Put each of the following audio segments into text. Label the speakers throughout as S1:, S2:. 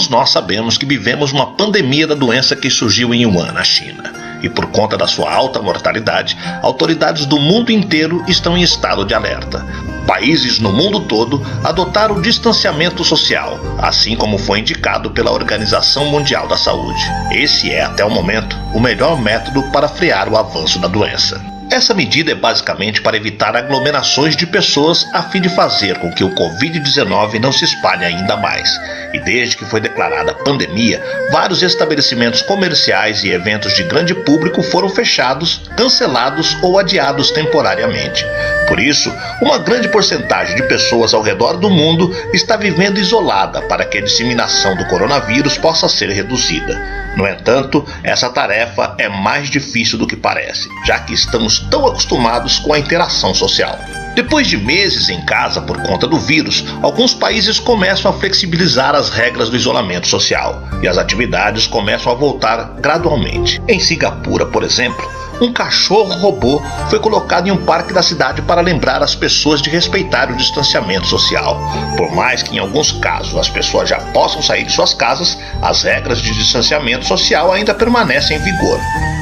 S1: Todos nós sabemos que vivemos uma pandemia da doença que surgiu em Wuhan, na China. E por conta da sua alta mortalidade, autoridades do mundo inteiro estão em estado de alerta. Países no mundo todo adotaram o distanciamento social, assim como foi indicado pela Organização Mundial da Saúde. Esse é, até o momento, o melhor método para frear o avanço da doença. Essa medida é basicamente para evitar aglomerações de pessoas a fim de fazer com que o Covid-19 não se espalhe ainda mais. E desde que foi declarada a pandemia, vários estabelecimentos comerciais e eventos de grande público foram fechados, cancelados ou adiados temporariamente. Por isso, uma grande porcentagem de pessoas ao redor do mundo está vivendo isolada para que a disseminação do coronavírus possa ser reduzida. No entanto, essa tarefa é mais difícil do que parece, já que estamos tão acostumados com a interação social. Depois de meses em casa por conta do vírus, alguns países começam a flexibilizar as regras do isolamento social e as atividades começam a voltar gradualmente. Em Singapura, por exemplo, um cachorro-robô foi colocado em um parque da cidade para lembrar as pessoas de respeitar o distanciamento social. Por mais que em alguns casos as pessoas já possam sair de suas casas, as regras de distanciamento social ainda permanecem em vigor.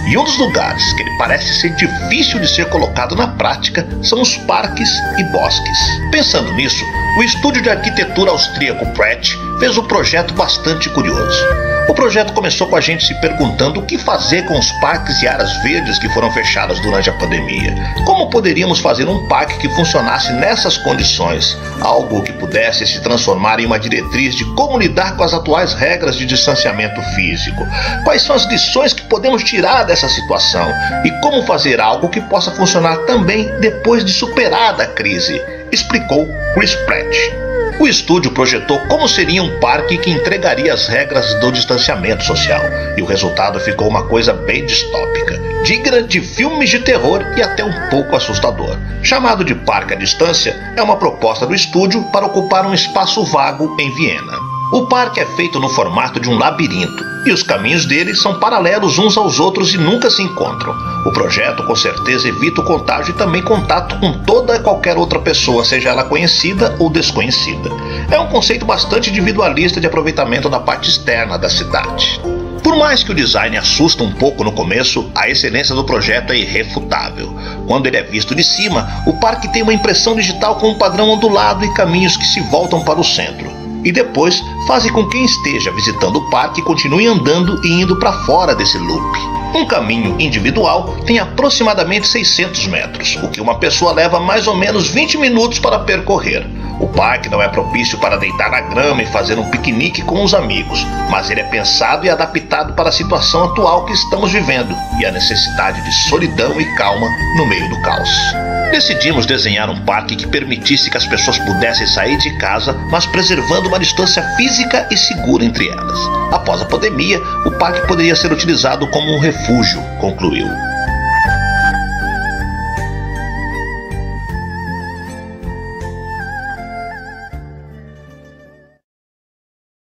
S1: E um dos lugares que ele parece ser difícil de ser colocado na prática são os parques e bosques. Pensando nisso, o estúdio de arquitetura austríaco Pratt fez um projeto bastante curioso. O projeto começou com a gente se perguntando o que fazer com os parques e áreas verdes que foram fechadas durante a pandemia. Como poderíamos fazer um parque que funcionasse nessas condições? Algo que pudesse se transformar em uma diretriz de como lidar com as atuais regras de distanciamento físico. Quais são as lições que podemos tirar dessa situação? E como fazer algo que possa funcionar também depois de superada a crise? Explicou Chris Pratt. O estúdio projetou como seria um parque que entregaria as regras do distanciamento social, e o resultado ficou uma coisa bem distópica, digna de filmes de terror e até um pouco assustador. Chamado de Parque à Distância, é uma proposta do estúdio para ocupar um espaço vago em Viena. O parque é feito no formato de um labirinto, e os caminhos dele são paralelos uns aos outros e nunca se encontram. O projeto com certeza evita o contágio e também contato com toda e qualquer outra pessoa, seja ela conhecida ou desconhecida. É um conceito bastante individualista de aproveitamento da parte externa da cidade. Por mais que o design assusta um pouco no começo, a excelência do projeto é irrefutável. Quando ele é visto de cima, o parque tem uma impressão digital com um padrão ondulado e caminhos que se voltam para o centro. E depois fazem com que quem esteja visitando o parque continue andando e indo para fora desse loop. Um caminho individual tem aproximadamente 600 metros, o que uma pessoa leva mais ou menos 20 minutos para percorrer. O parque não é propício para deitar na grama e fazer um piquenique com os amigos, mas ele é pensado e adaptado para a situação atual que estamos vivendo e a necessidade de solidão e calma no meio do caos. Decidimos desenhar um parque que permitisse que as pessoas pudessem sair de casa, mas preservando uma distância física e segura entre elas. Após a pandemia, o parque poderia ser utilizado como um refúgio, concluiu.